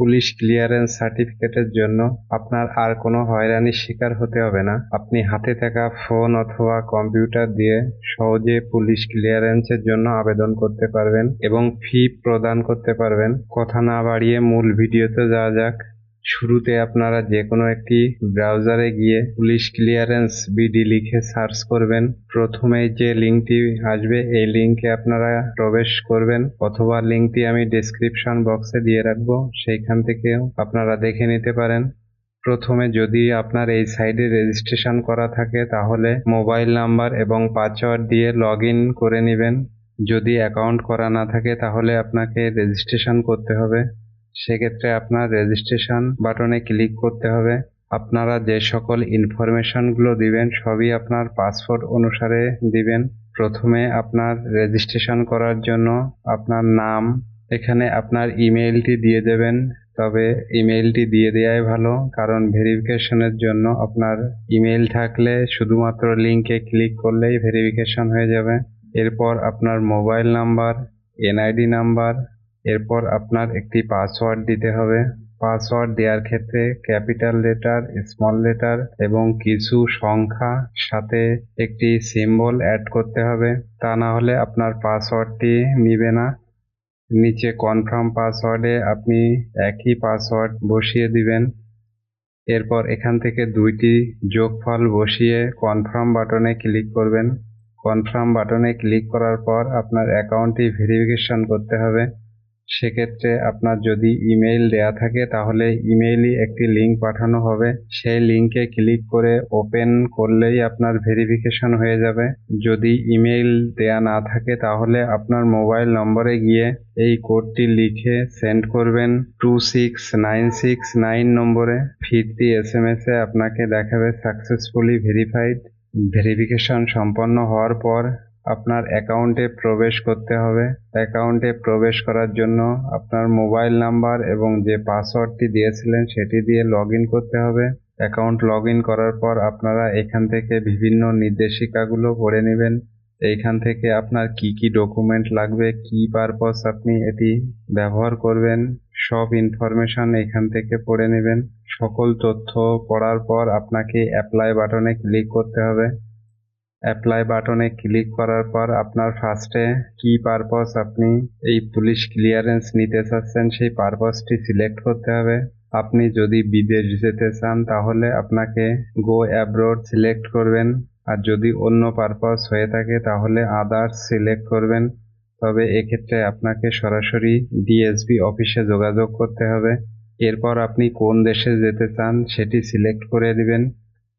Police clearance সার্টিফিকেটের জন্য আপনার আর কোনো হয়রানির শিকার হতে হবে না। আপনি হাতে থাকা ফোন অথবা কম্পিউটার দিয়ে সহজে পুলিশ ক্লিয়ারেন্সের জন্য আবেদন করতে পারবেন এবং ফি প্রদান করতে পারবেন। কথা না বাড়িয়ে মূল ভিডিওতে যাওয়া যাক। শুরুতে আপনারা যে কোনো একটি ব্রাউজারে গিয়ে পুলিশ ক্লিয়ারেন্স বিডি লিখে সার্চ করবেন। প্রথমে যে লিঙ্কটি আসবে এই লিঙ্কে আপনারা প্রবেশ করবেন, অথবা লিঙ্কটি আমি ডেসক্রিপশন বক্সে দিয়ে রাখবো, সেইখান থেকেও আপনারা দেখে নিতে পারেন। প্রথমে যদি আপনার এই সাইটে রেজিস্ট্রেশন করা থাকে তাহলে মোবাইল নাম্বার এবং পাসওয়ার্ড দিয়ে লগ ইন করে নেবেন। যদি অ্যাকাউন্ট করা না থাকে তাহলে আপনাকে রেজিস্ট্রেশন করতে হবে। সেক্ষেত্রে আপনার রেজিস্ট্রেশন বাটনে ক্লিক করতে হবে। আপনারা যে সকল ইনফরমেশনগুলো দিবেন সবই আপনার পাসপোর্ট অনুসারে দিবেন। প্রথমে আপনার রেজিস্ট্রেশন করার জন্য আপনার নাম, এখানে আপনার ইমেইলটি দিয়ে দেবেন। তবে ইমেইলটি দিয়ে দেওয়াই ভালো, কারণ ভেরিফিকেশনের জন্য আপনার ইমেইল থাকলে শুধুমাত্র লিঙ্কে ক্লিক করলেই ভেরিফিকেশন হয়ে যাবে। এরপর আপনার মোবাইল নাম্বার, এনআইডি নাম্বার, এরপর আপনার একটি পাসওয়ার্ড দিতে হবে। পাসওয়ার্ড দেওয়ার ক্ষেত্রে ক্যাপিটাল লেটার, স্মল লেটার এবং কিছু সংখ্যা সাথে একটি সিম্বল অ্যাড করতে হবে, তা না হলে আপনার পাসওয়ার্ডটি নিবে না। নিচে কনফার্ম পাসওয়ার্ডে আপনি একই পাসওয়ার্ড বসিয়ে দিবেন। এরপর এখান থেকে দুইটি যোগফল বসিয়ে কনফার্ম বাটনে ক্লিক করবেন। কনফার্ম বাটনে ক্লিক করার পর আপনার অ্যাকাউন্টটি ভেরিফিকেশন করতে হবে। সেক্ষেত্রে আপনার যদি ইমেইল দেয়া থাকে তাহলে ইমেইলে একটি লিঙ্ক পাঠানো হবে, সেই লিঙ্কে ক্লিক করে ওপেন করলেই আপনার ভেরিফিকেশন হয়ে যাবে। যদি ইমেইল দেয়া না থাকে তাহলে আপনার মোবাইল নম্বরে গিয়ে এই কোডটি লিখে সেন্ড করবেন 26969 নম্বরে। ফিরতি এসএমএসে আপনাকে দেখাবে সাকসেসফুলি ভেরিফাইড। ভেরিফিকেশন সম্পন্ন হওয়ার পর আপনার অ্যাকাউন্টে প্রবেশ করতে হবে। অ্যাকাউন্টে প্রবেশ করার জন্য আপনার মোবাইল নাম্বার এবং যে পাসওয়ার্ডটি দিয়েছিলেন সেটি দিয়ে লগ ইন করতে হবে। অ্যাকাউন্ট লগ ইন করার পর আপনারা এখান থেকে বিভিন্ন নির্দেশিকাগুলো পড়ে নেবেন। এইখান থেকে আপনার কি কি ডকুমেন্ট লাগবে, কি পারপস আপনি এটি ব্যবহার করবেন, সব ইনফরমেশন এখান থেকে পড়ে নেবেন। সকল তথ্য পড়ার পর আপনাকে অ্যাপ্লাই বাটনে ক্লিক করতে হবে। অ্যাপ্লাই বাটনে ক্লিক করার পর আপনার ফার্স্টে কি পারপস আপনি এই পুলিশ ক্লিয়ারেন্স নিতে চাচ্ছেন সেই পারপসটি সিলেক্ট করতে হবে। আপনি যদি বিদেশ যেতে চান তাহলে আপনাকে গো অ্যাব্রোড সিলেক্ট করবেন, আর যদি অন্য পারপস হয়ে থাকে তাহলে আদার্স সিলেক্ট করবেন। তবে এক্ষেত্রে আপনাকে সরাসরি ডিএসবি অফিসে যোগাযোগ করতে হবে। এরপর আপনি কোন দেশে যেতে চান সেটি সিলেক্ট করে দিবেন।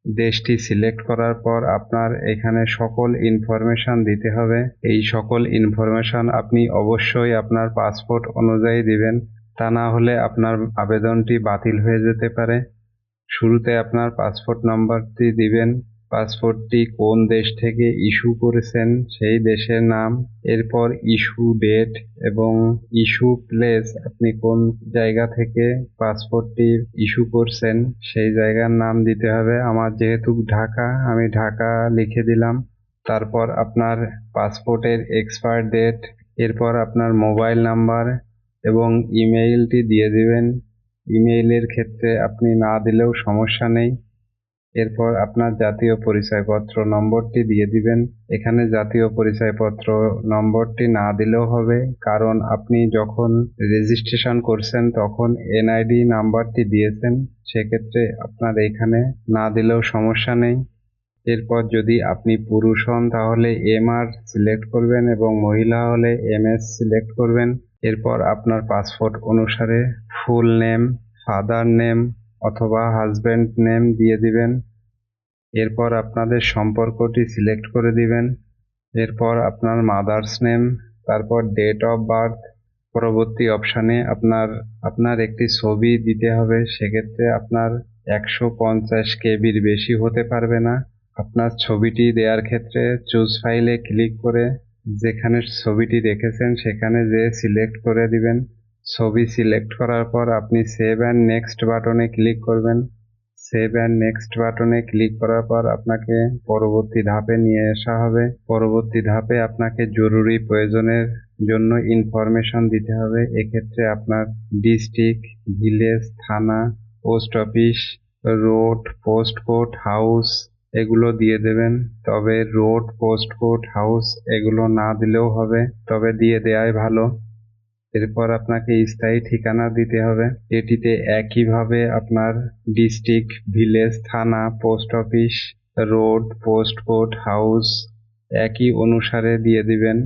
দেশটি সিলেক্ট করার পর আপনার এখানে সকল ইনফরমেশন দিতে হবে। এই সকল ইনফরমেশন আপনি অবশ্যই আপনার পাসপোর্ট অনুযায়ী দিবেন, তা না হলে আপনার আবেদনটি বাতিল হয়ে যেতে পারে। শুরুতে আপনার পাসপোর্ট নম্বরটি দিবেন, পাসপোর্টটি কোন দেশ থেকে ইস্যু করেছেন সেই দেশের নাম, এরপর ইস্যু ডেট এবং ইস্যু প্লেস, আপনি কোন জায়গা থেকে পাসপোর্টটি ইস্যু করছেন সেই জায়গার নাম দিতে হবে। আমার যেহেতু ঢাকা, আমি ঢাকা লিখে দিলাম। তারপর আপনার পাসপোর্টের এক্সপায়ার ডেট, এরপর আপনার মোবাইল নাম্বার এবং ইমেইলটি দিয়ে দিবেন। ইমেইলের ক্ষেত্রে আপনি না দিলেও সমস্যা নেই। এরপর আপনার জাতীয় পরিচয়পত্র নম্বরটি দিয়ে দিবেন। এখানে জাতীয় পরিচয়পত্র নম্বরটি না দিলেও হবে, কারণ আপনি যখন রেজিস্ট্রেশন করছেন তখন এনআইডি নাম্বারটি দিয়েছেন, সেক্ষেত্রে আপনার এখানে না দিলেও সমস্যা নেই। এরপর যদি আপনি পুরুষ হন তাহলে এমআর সিলেক্ট করবেন এবং মহিলা হলে এমএস সিলেক্ট করবেন। এরপর আপনার পাসপোর্ট অনুসারে ফুল নেম, ফাদার নেম অথবা হাজব্যান্ড নেম দিয়ে দিবেন। এরপর আপনাদের সম্পর্কটি সিলেক্ট করে দিবেন। এরপর আপনার মাদার্স নেম, তারপর ডেট অফ বার্থ। পরবর্তী অপশানে আপনার একটি ছবি দিতে হবে। সেক্ষেত্রে আপনার 150 কেবির বেশি হতে পারবে না। আপনার ছবিটি দেওয়ার ক্ষেত্রে চুজ ফাইলে ক্লিক করে যেখানে ছবিটি রেখেছেন সেখানে সিলেক্ট করে দিবেন। ছবি সিলেক্ট করার পর আপনি সেভ অ্যান্ড নেক্সট বাটনে ক্লিক করবেন। সেভ অ্যান্ড নেক্সট বাটনে ক্লিক করার পর আপনাকে পরবর্তী ধাপে নিয়ে আসা হবে। পরবর্তী ধাপে আপনাকে জরুরি প্রয়োজনের জন্য ইনফরমেশন দিতে হবে। এক্ষেত্রে আপনার ডিস্ট্রিক্ট, ভিলেজ, থানা, post office, road, post code, house এগুলো দিয়ে দেবেন। তবে রোড, পোস্ট কোড, হাউস এগুলো না দিলেও হবে, তবে দিয়ে দেওয়াই ভালো। এরপর আপনাকে স্থায়ী ঠিকানা দিতে হবে। এটিতে একইভাবে আপনার ডিস্ট্রিক্ট, ভিলেজ, থানা, post office, road, post code, house একই অনুসারে দিয়ে দিবেন।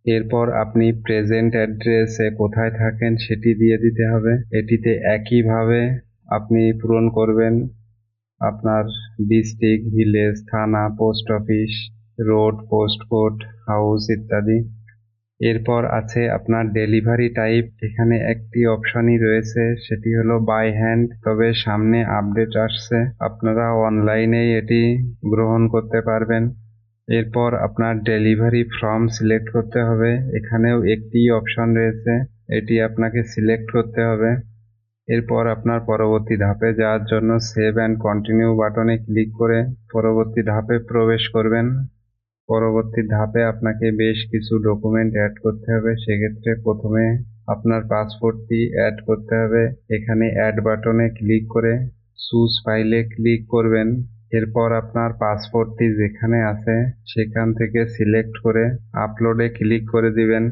এরপর আপনি প্রেজেন্ট অ্যাড্রেসে কোথায় থাকেন সেটি দিয়ে দিতে হবে। এটিতে একইভাবে আপনি পূরণ করবেন আপনার ডিস্ট্রিক্ট, ভিলেজ, থানা, post office, road, post code, house ইত্যাদি। এরপর আছে আপনার ডেলিভারি টাইপ। এখানে একটি অপশনই রয়েছে, সেটি হলো বাই হ্যান্ড, তবে সামনে আপডেট আসছে, আপনারা অনলাইনেই এটি গ্রহণ করতে পারবেন। এরপর আপনার ডেলিভারি ফর্ম সিলেক্ট করতে হবে। এখানেও একটি অপশন রয়েছে, এটি আপনাকে সিলেক্ট করতে হবে। এরপর আপনার পরবর্তী ধাপে যাওয়ার জন্য সেভ অ্যান্ড কন্টিনিউ বাটনে ক্লিক করে পরবর্তী ধাপে প্রবেশ করবেন। পরবর্তী ধাপে আপনাকে বেশ কিছু ডকুমেন্ট অ্যাড করতে হবে। সেক্ষেত্রে প্রথমে আপনার পাসপোর্টটি অ্যাড করতে হবে। এখানে অ্যাড বাটনে ক্লিক করে চুজ ফাইলে ক্লিক করবেন। এরপর আপনার পাসপোর্টটি যেখানে আছে সেখান থেকে সিলেক্ট করে আপলোডে ক্লিক করে দিবেন।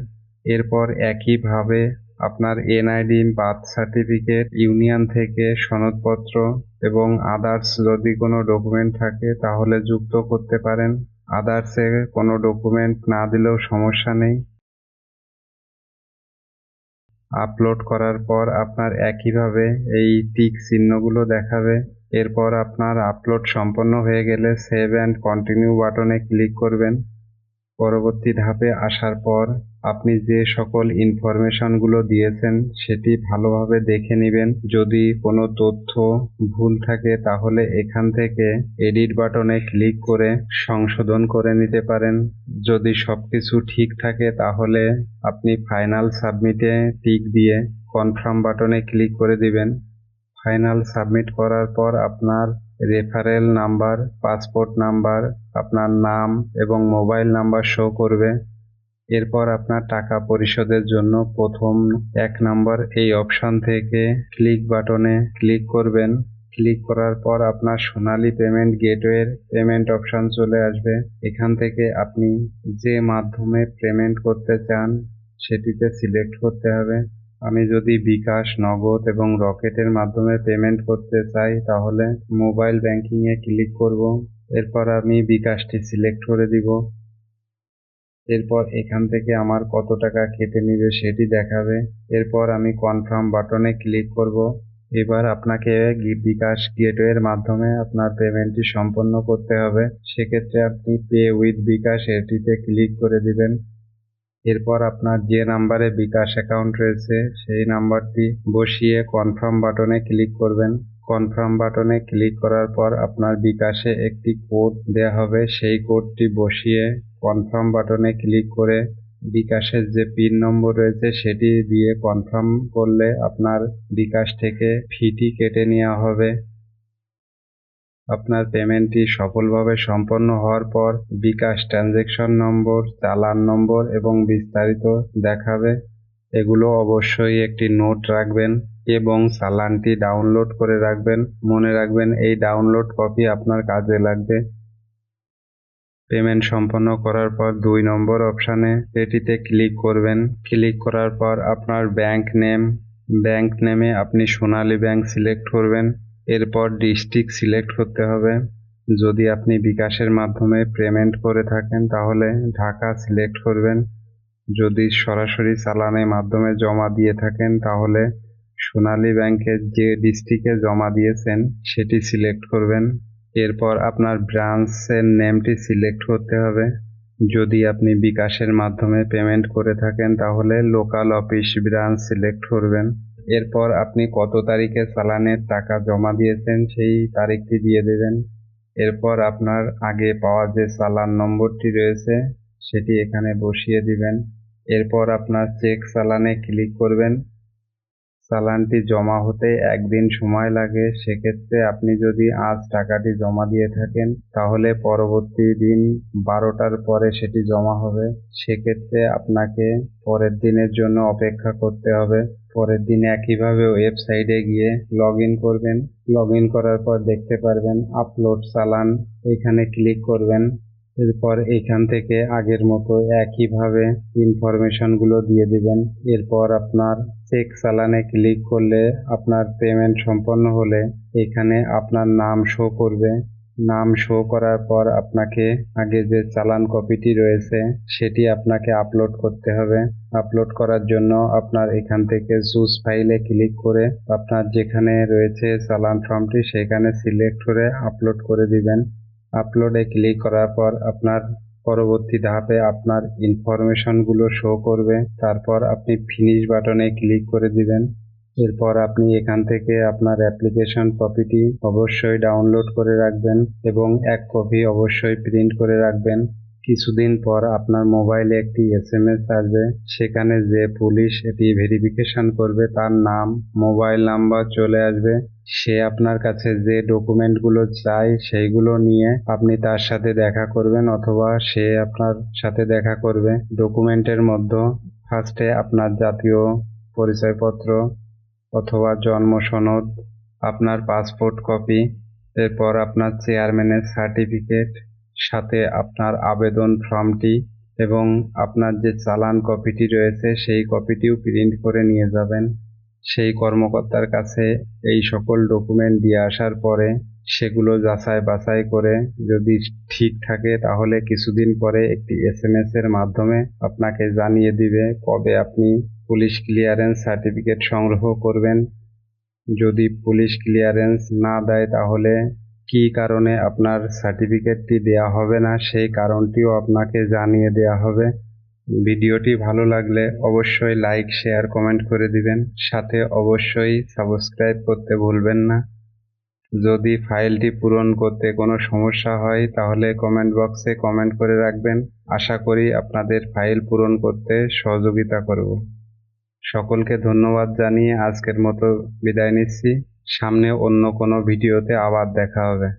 এরপর একইভাবে আপনার এনআইডি, বার্থ সার্টিফিকেট, ইউনিয়ন থেকে সনদপত্র এবং আদার্স যদি কোনো ডকুমেন্ট থাকে তাহলে যুক্ত করতে পারেন। আদার্সে কোনো ডকুমেন্ট না দিলেও সমস্যা নেই। আপলোড করার পর আপনার একইভাবে এই টিক চিহ্নগুলো দেখাবে। এরপর আপনার আপলোড সম্পন্ন হয়ে গেলে সেভ অ্যান্ড কন্টিনিউ বাটনে ক্লিক করবেন। পরবর্তী ধাপে আসার পর আপনি যে সকল ইনফরমেশনগুলো দিয়েছেন সেটি ভালোভাবে দেখে নেবেন। যদি কোনো তথ্য ভুল থাকে তাহলে এখান থেকে এডিট বাটনে ক্লিক করে সংশোধন করে নিতে পারেন। যদি সবকিছু ঠিক থাকে তাহলে আপনি ফাইনাল সাবমিটে টিক দিয়ে কনফার্ম বাটনে ক্লিক করে দিবেন। ফাইনাল সাবমিট করার পর আপনার রেফারেল নাম্বার, পাসপোর্ট নাম্বার, আপনার নাম এবং মোবাইল নাম্বার শো করবে। এরপর আপনার টাকা পরিশোধের জন্য প্রথম 1 নম্বর এই অপশন থেকে ক্লিক বাটনে ক্লিক করবেন। ক্লিক করার পর আপনার সোনালী পেমেন্ট গেটওয়ের পেমেন্ট অপশন চলে আসবে। এখান থেকে আপনি যে মাধ্যমে পেমেন্ট করতে চান সেটিতে সিলেক্ট করতে হবে। আমি যদি বিকাশ, নগদ এবং রকেটের মাধ্যমে পেমেন্ট করতে চাই তাহলে মোবাইল ব্যাংকিংয়ে ক্লিক করব। এরপর আমি বিকাশটি সিলেক্ট করে দিব। এরপর এখান থেকে আমার কত টাকা কেটে নিবে সেটি দেখাবে। এরপর আমি কনফার্ম বাটনে ক্লিক করব। এবার আপনাকে বিকাশ গেটওয়ের মাধ্যমে আপনার পেমেন্টটি সম্পন্ন করতে হবে। সেক্ষেত্রে আপনি পে উইথ বিকাশ এটিতে ক্লিক করে দিবেন। এরপর আপনার যে নাম্বারে বিকাশ অ্যাকাউন্ট রয়েছে সেই নাম্বারটি বসিয়ে কনফার্ম বাটনে ক্লিক করবেন। কনফার্ম বাটনে ক্লিক করার পর আপনার বিকাশে একটি কোড দেওয়া হবে, সেই কোডটি বসিয়ে কনফার্ম বাটনে ক্লিক করে বিকাশের যে পিন নম্বর রয়েছে সেটি দিয়ে কনফার্ম করলে আপনার বিকাশ থেকে ফিটি কেটে নেওয়া হবে। আপনার পেমেন্টটি সফলভাবে সম্পন্ন হওয়ার পর বিকাশ ট্রানজ্যাকশন নম্বর, চালান নম্বর এবং বিস্তারিত দেখাবে। এগুলো অবশ্যই একটি নোট রাখবেন এবং চালানটি ডাউনলোড করে রাখবেন। মনে রাখবেন এই ডাউনলোড কপি আপনার কাজে লাগবে। পেমেন্ট সম্পন্ন করার পর 2 নম্বর অপশানে এটিতে ক্লিক করবেন। ক্লিক করার পর আপনার ব্যাংক নেমে আপনি সোনালী ব্যাংক সিলেক্ট করবেন। এরপর ডিস্ট্রিক্ট সিলেক্ট করতে হবে। যদি আপনি বিকাশের মাধ্যমে পেমেন্ট করে থাকেন তাহলে ঢাকা সিলেক্ট করবেন। যদি সরাসরি চালানের মাধ্যমে জমা দিয়ে থাকেন তাহলে সোনালী ব্যাংকের যে ডিস্ট্রিক্টে জমা দিয়েছেন সেটি সিলেক্ট করবেন। এরপর আপনার ব্রাঞ্চের নেমটি সিলেক্ট করতে হবে। যদি আপনি বিকাশের মাধ্যমে পেমেন্ট করে থাকেন তাহলে লোকাল অফিস ব্রাঞ্চ সিলেক্ট করবেন। এরপর আপনি কত তারিখে চালানের টাকা জমা দিয়েছেন সেই তারিখটি দিয়ে দেবেন। এরপর আপনার আগে পাওয়া যে চালান নম্বরটি রয়েছে সেটি এখানে বসিয়ে দিবেন। এরপর আপনার চেক চালানে ক্লিক করবেন। চালানটি জমা হতে একদিন সময় লাগে। সেক্ষেত্রে আপনি যদি আজ টাকাটি জমা দিয়ে থাকেন তাহলে পরবর্তী দিন 12টার পরে সেটি জমা হবে। সেক্ষেত্রে আপনাকে পরের দিনের জন্য অপেক্ষা করতে হবে। পরের দিন একইভাবে ওয়েবসাইটে গিয়ে লগ ইন করবেন। লগ ইন করার পর দেখতে পারবেন আপলোড চালান, এখানে ক্লিক করবেন। এরপর এখান থেকে আগের মতো একইভাবে ইনফরমেশনগুলো দিয়ে দিবেন। এরপর আপনার চেক চালানে ক্লিক করলে আপনার পেমেন্ট সম্পন্ন হলে এখানে আপনার নাম শো করবে। নাম শো করার পর আপনাকে আগে যে চালান কপিটি রয়েছে সেটি আপনাকে আপলোড করতে হবে। আপলোড করার জন্য আপনার এখান থেকে চুজ ফাইলে ক্লিক করে আপনার যেখানে রয়েছে চালান ফর্মটি সেখানে সিলেক্ট করে আপলোড করে দিবেন। আপলোডে ক্লিক করার পর আপনার পরবর্তী ধাপে আপনার ইনফরমেশনগুলো শো করবে। তারপর আপনি ফিনিশ বাটনে ক্লিক করে দিবেন। এরপর আপনি এখান থেকে আপনার অ্যাপ্লিকেশন কপিটি অবশ্যই ডাউনলোড করে রাখবেন এবং এক কপি অবশ্যই প্রিন্ট করে রাখবেন। কিছুদিন পর আপনার মোবাইলে একটি এসএমএস আসবে, সেখানে যে পুলিশ এটি ভেরিফিকেশন করবে তার নাম, মোবাইল নাম্বার চলে আসবে। সে আপনার কাছে যে ডকুমেন্টগুলো চায় সেইগুলো নিয়ে আপনি তার সাথে দেখা করবেন অথবা সে আপনার সাথে দেখা করবে। ডকুমেন্টের মধ্যে ফার্স্টে আপনার জাতীয় পরিচয়পত্র অথবা জন্ম সনদ, আপনার পাসপোর্ট কপি, এরপর আপনার চেয়ারম্যানের সার্টিফিকেট, সাথে আপনার আবেদন ফর্মটি এবং আপনার যে চালান কপিটি রয়েছে সেই কপিটিও প্রিন্ট করে নিয়ে যাবেন। সেই কর্মকর্তার কাছে এই সকল ডকুমেন্ট দিয়ে আসার পরে সেগুলো যাচাই বাছাই করে যদি ঠিক থাকে তাহলে কিছুদিন পরে একটি এসএমএস এর মাধ্যমে আপনাকে জানিয়ে দিবে কবে আপনি পুলিশ ক্লিয়ারেন্স সার্টিফিকেট সংগ্রহ করবেন। যদি পুলিশ ক্লিয়ারেন্স না দেয় তাহলে কী কারণে আপনার সার্টিফিকেটটি দেওয়া হবে না সেই কারণটিও আপনাকে জানিয়ে দেওয়া হবে। ভিডিওটি ভালো লাগলে অবশ্যই লাইক, শেয়ার, কমেন্ট করে দিবেন। সাথে অবশ্যই সাবস্ক্রাইব করতে ভুলবেন না। যদি ফাইলটি পূরণ করতে কোনো সমস্যা হয় তাহলে কমেন্ট বক্সে কমেন্ট করে রাখবেন। আশা করি আপনাদের ফাইল পূরণ করতে সহযোগিতা করব। সকলকে ধন্যবাদ জানিয়ে আজকের মতো বিদায় নিচ্ছি। সামনে অন্য কোনো ভিডিওতে আবার দেখা হবে।